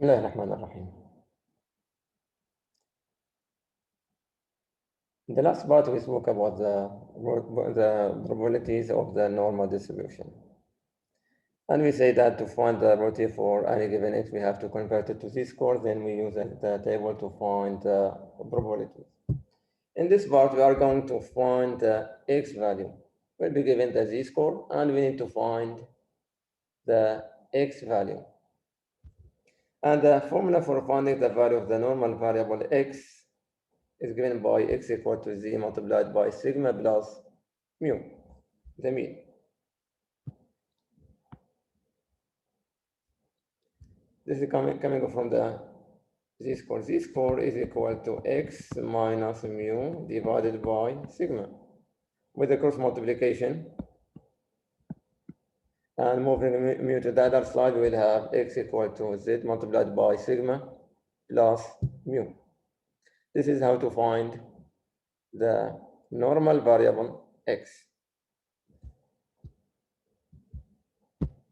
بسم الله الرحمن الرحيم. In the last part, we spoke about the probabilities of the normal distribution. And we say that to find the probability for any given x, we have to convert it to z-score, then we use the table to find the probabilities. In this part, we are going to find the x value. We'll be given the z-score, and we need to find the x value. And the formula for finding the value of the normal variable x is given by x equal to z multiplied by sigma plus mu, the mean. This is coming from the z-score. Z-score is equal to x minus mu divided by sigma. With the cross multiplication, and moving mu to the other side, we'll have x equal to z multiplied by sigma plus mu. This is how to find the normal variable x.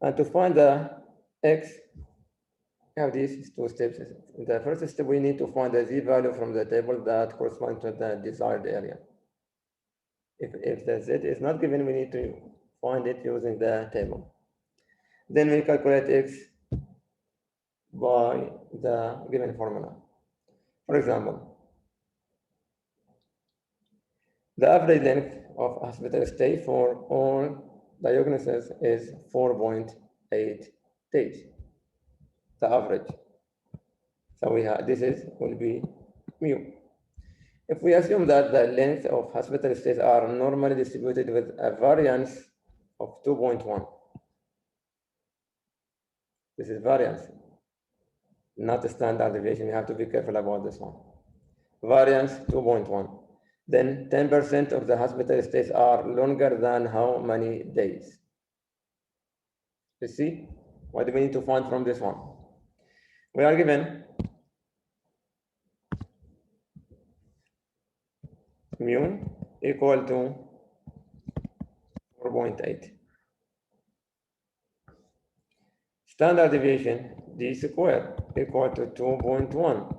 And to find the x, we have these two steps. In the first step, we need to find the z value from the table that corresponds to the desired area. If the z is not given, we need to find it using the table. Then we calculate x by the given formula. For example, the average length of hospital stay for all diagnoses is 4.8 days. The average. So we have will be mu. If we assume that the length of hospital stays are normally distributed with a variance of 2.1, this is variance, not a standard deviation. You have to be careful about this one. Variance 2.1. Then 10% of the hospital stays are longer than how many days? You see, what do we need to find from this one? We are given mu equal to 4.8. Standard deviation, d square equal to 2.1.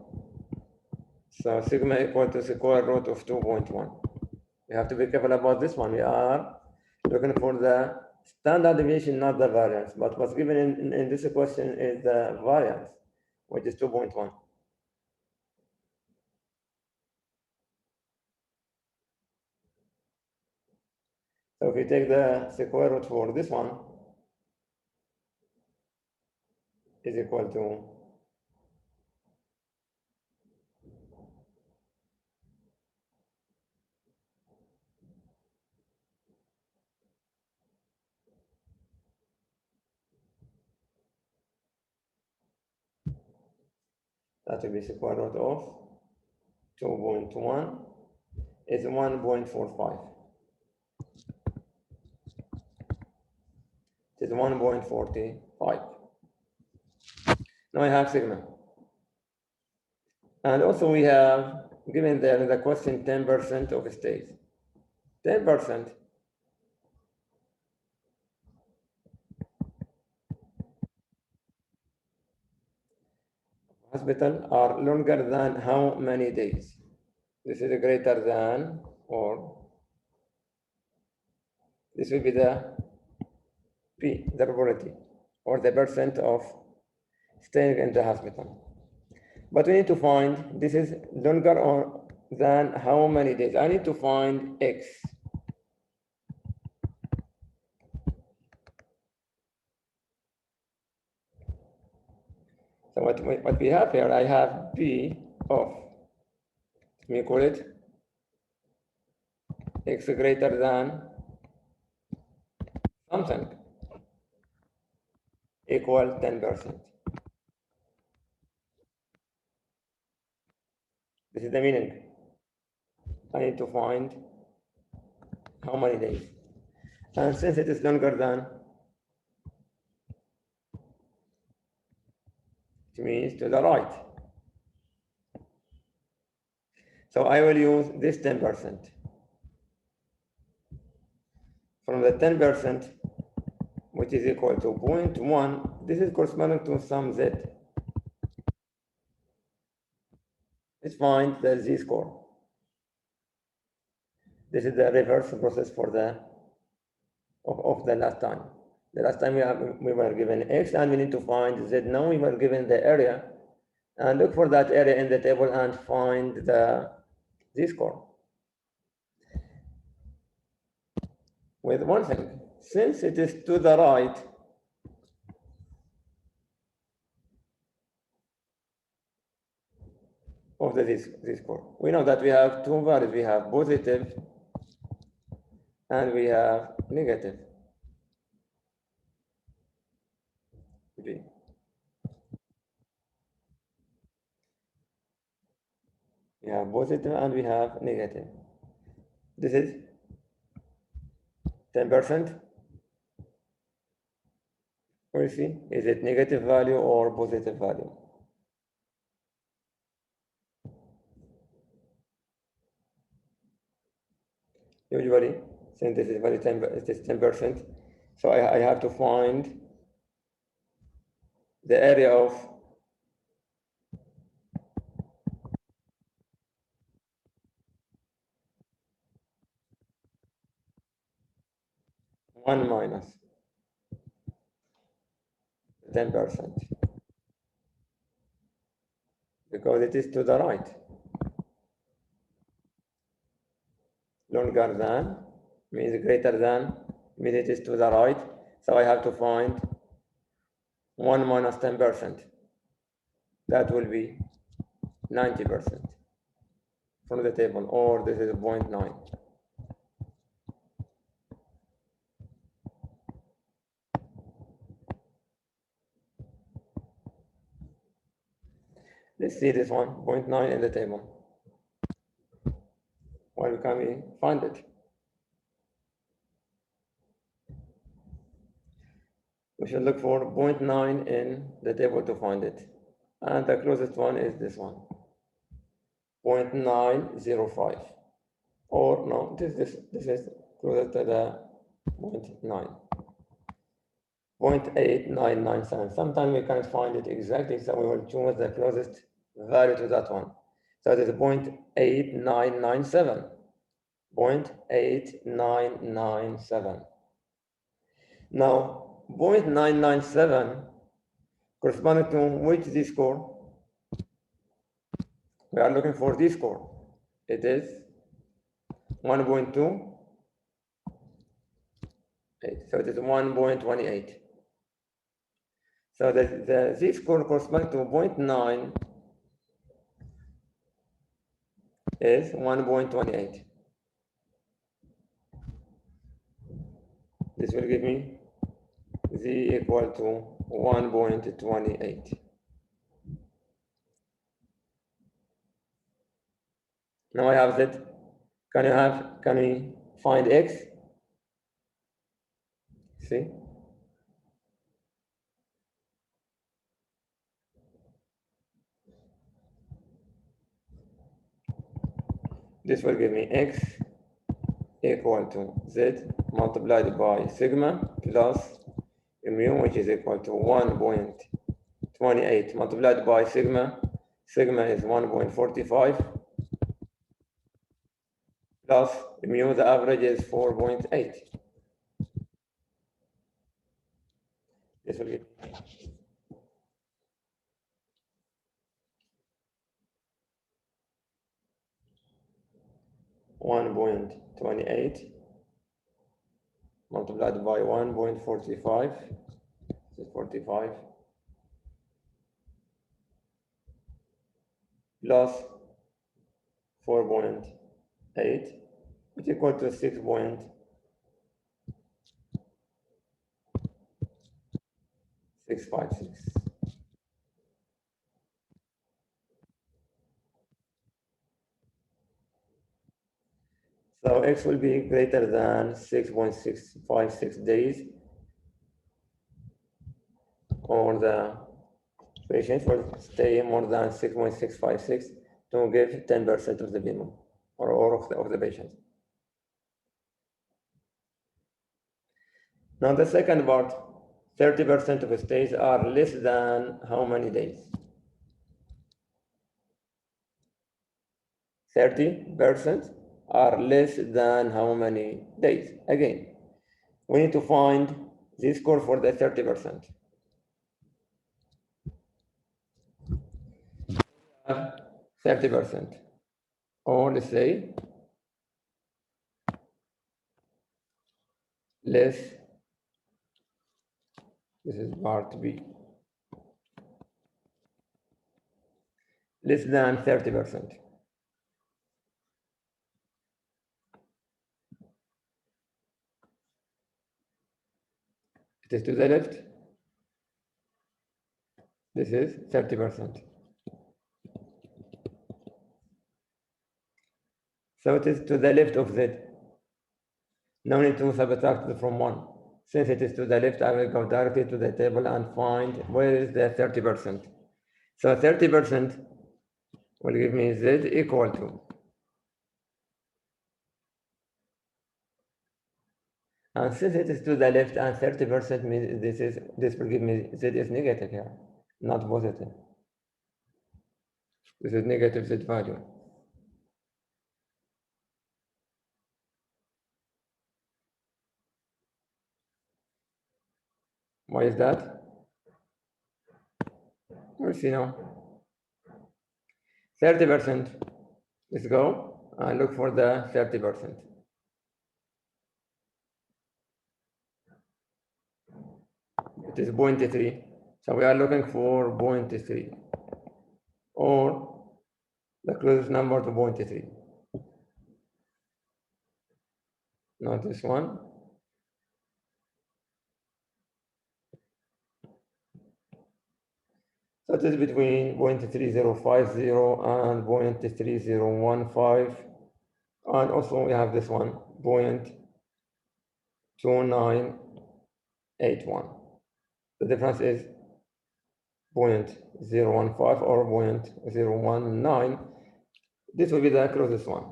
So sigma equal to square root of 2.1. We have to be careful about this one. We are looking for the standard deviation, not the variance. But what's given in this question is the variance, which is 2.1. So if we take the square root for this one, is equal to that will be square root of 2.1 is 1.45. It is 1.45. Now I have sigma. And also we have given there in the question 10% of stays. 10% hospital are longer than how many days? This is greater than, or this will be the P, the probability, or the percent of staying in the hospital. But we need to find, this is longer or than how many days? I need to find X. So what we have here, I have P of, let me call it X greater than something equal 10%. This is the meaning. I need to find how many days. And since it is longer than, it means to the right. So I will use this 10%. From the 10%, which is equal to 0.1, this is corresponding to some z. Let's find the z-score. This is the reverse process for the of the last time. The last time we were given x and we need to find z. Now we were given the area and look for that area in the table and find the z-score. With one thing, since it is to the right, of the z-score, we know that we have two values. We have positive and we have negative. V. We have positive and we have negative. This is 10%. We'll see, is it negative value or positive value? Usually, since this is 10%, so I have to find the area of one minus 10%, because it is to the right. Longer than means greater than means it is to the right. So I have to find 1 minus 10%. That will be 90% from the table, or this is 0.9. Let's see this one, 0.9 in the table. Where can we find it? We should look for 0.9 in the table to find it. And the closest one is this one, 0.905. Or no, this is closer to the 0.9. 0.8997. Sometimes we can't find it exactly, so we will choose the closest value to that one. So it is 0.8997. 0.8997. Now, 0.997 corresponding to which z-score? We are looking for z-score. It is 1.28. So it is 1.28. So the z-score corresponding to 0.9 is 1.28. This will give me z equal to 1.28. Now I have z. Can we find x? See? This will give me x equal to z multiplied by sigma plus mu, which is equal to 1.28 multiplied by sigma. Sigma is 1.45 plus mu, the average is 4.8. This will give .28 multiplied by 1.45, so 45 plus 4.8, which is equal to 6.656. So x will be greater than 6.656 days, or the patient will stay more than 6.656 to give 10% of the minimum, or of the patient. Now the second part, 30% of stays are less than how many days? 30% are less than how many days? Again, we need to find the score for the 30%. 30%, or let's say less, this is part B, less than 30%. It is to the left. This is 30%. So it is to the left of Z. No need to subtract from 1. Since it is to the left, I will go directly to the table and find where is the 30%. So 30% will give me Z equal to. And since it is to the left and 30% means this will give me Z is negative here, not positive. This is negative Z value. Why is that? We'll see now. 30%. Let's go and look for the 30%. It is 0.3. So we are looking for 0.3 or the closest number to 0.3. Not this one. So it is between 0.3050 and 0.3015. And also we have this one, 0.2981. The difference is 0.015 or 0.019. This will be the closest one,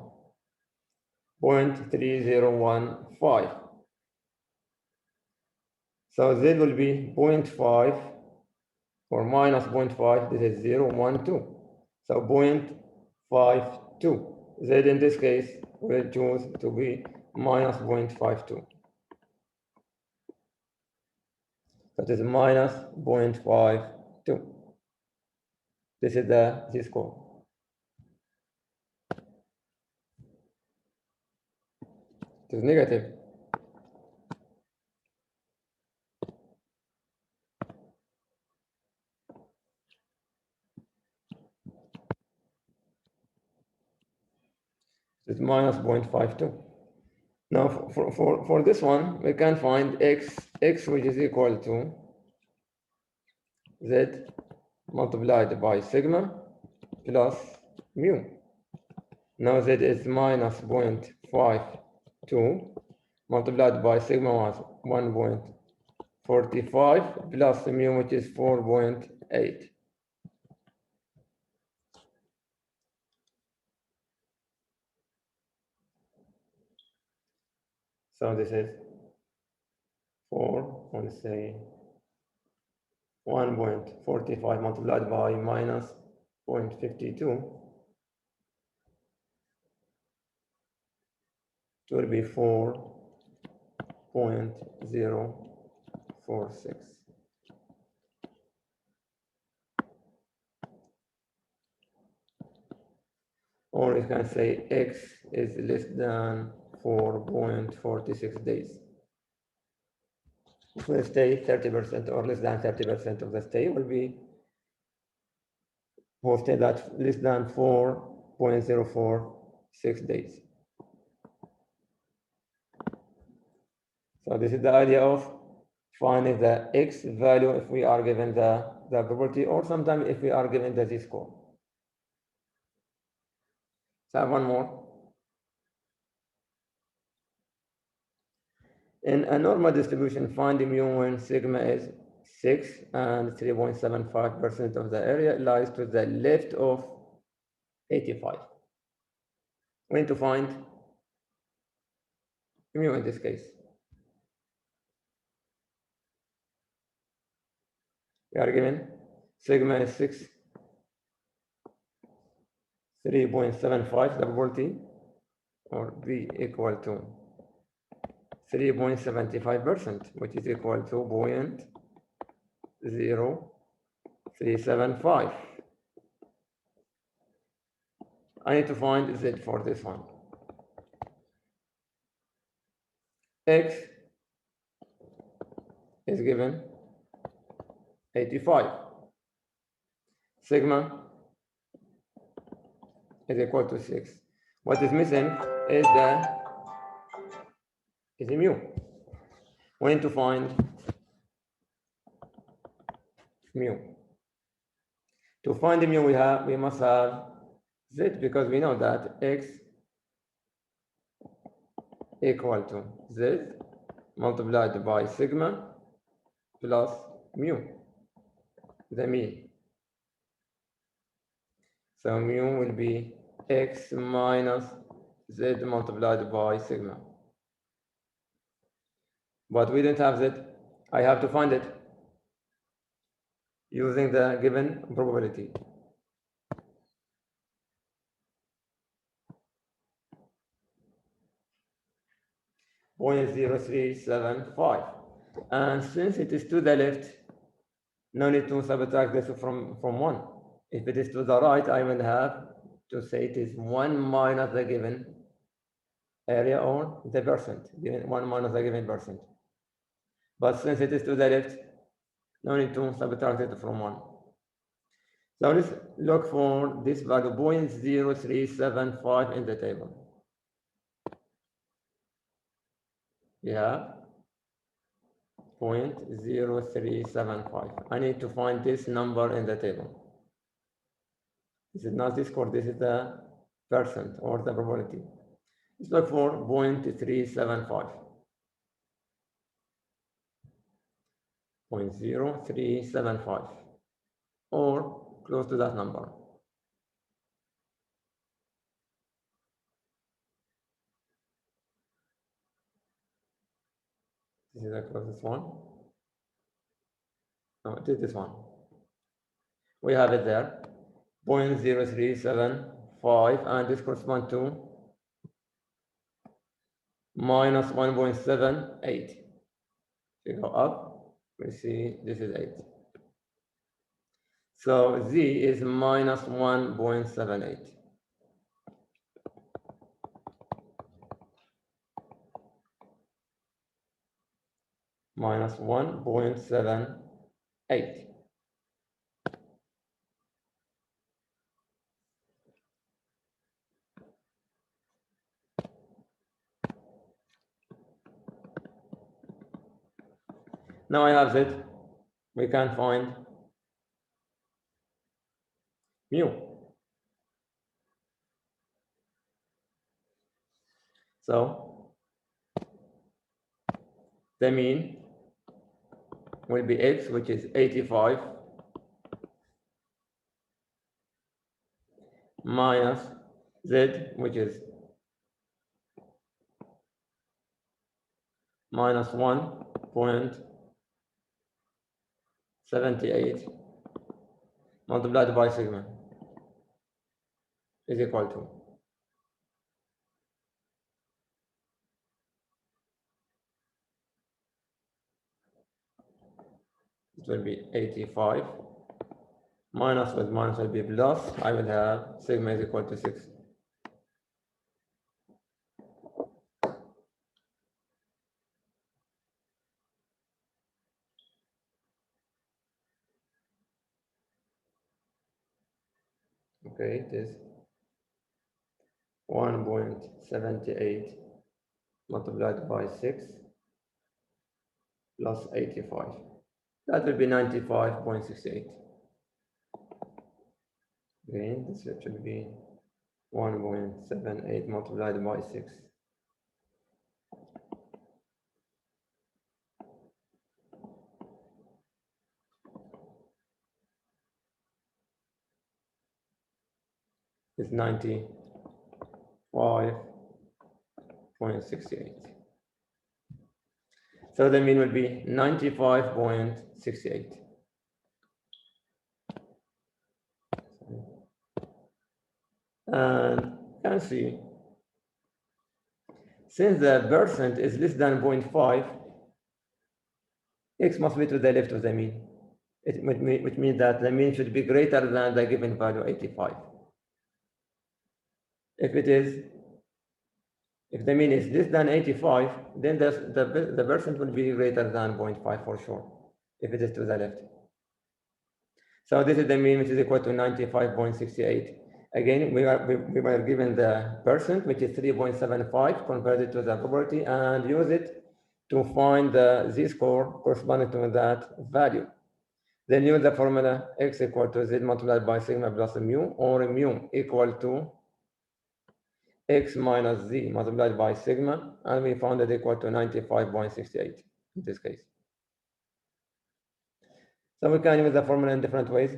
0.3015. So Z will be 0.5 or minus 0.5, this is 0.12. So 0.52. Z in this case will choose to be minus 0.52. That is minus 0.52. This is the Z-score. It is negative. It's minus 0.52. Now for this one, we can find x which is equal to Z multiplied by sigma plus mu. Now Z is minus 0.52 multiplied by sigma was 1.45 plus mu which is 4.8. So this is let's say 1.45 multiplied by minus 0.52. It will be 4.046. Or you can say X is less than 4.46 days. If we stay 30% or less than 30% of the stay will be hosted at less than 4.046 days. So this is the idea of finding the X value if we are given the property, or sometimes if we are given the Z-score. So one more. In a normal distribution, find mu when sigma is 6 and 3.75% of the area lies to the left of 85. We need to find mu in this case. We are given sigma is 6, 3.75 the probability, or B equal to 3.75%, which is equal to 0.0375. I need to find Z for this one. X is given 85. Sigma is equal to 6. What is missing is mu. We need to find mu. To find the mu, we must have Z, because we know that X equal to Z multiplied by sigma plus mu, the mean. So mu will be X minus Z multiplied by sigma. But we don't have Z. I have to find it using the given probability. Point 0.0375. And since it is to the left, no need to subtract this from 1. If it is to the right, I will have to say it is 1 minus the given area, or the percent, 1 minus the given percent. But since it is to the left, no need to subtract it from 1. So let's look for this value, 0.0375 in the table. We have 0.0375. I need to find this number in the table. This is not this score, this is the percent or the probability. Let's look for 0.375. 0.0375, or close to that number. This is the closest one. No, it is this one. We have it there, 0.0375, and this corresponds to minus 1.78. If you go up, we see this is 8. So Z is minus 1.78. Minus 1.78. Now I have it. We can find mu. So the mean will be X, which is 85, minus Z, which is minus 1.78 multiplied by sigma is equal to it will be 85 minus with minus will be plus. I will have sigma is equal to 6. Okay, it is 1.78 multiplied by 6 plus 85. That will be 95.68. Again, this should be 1.78 multiplied by 6. It's 95.68. So the mean will be 95.68. And you can see, since the percent is less than 0.5, x must be to the left of the mean, which means that the mean should be greater than the given value 85. If the mean is less than 85, then the percent will be greater than 0.5 for sure, if it is to the left. So this is the mean, which is equal to 95.68. Again, we were given the percent, which is 3.75, converted to the property, and use it to find the z-score corresponding to that value. Then use the formula x equal to z multiplied by sigma plus mu, or mu equal to x minus z multiplied by sigma, and we found it equal to 95.68 in this case. So we can use the formula in different ways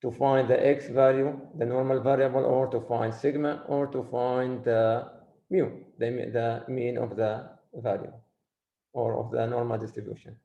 to find the x value, the normal variable, or to find sigma, or to find the mu, the mean of the value, or of the normal distribution.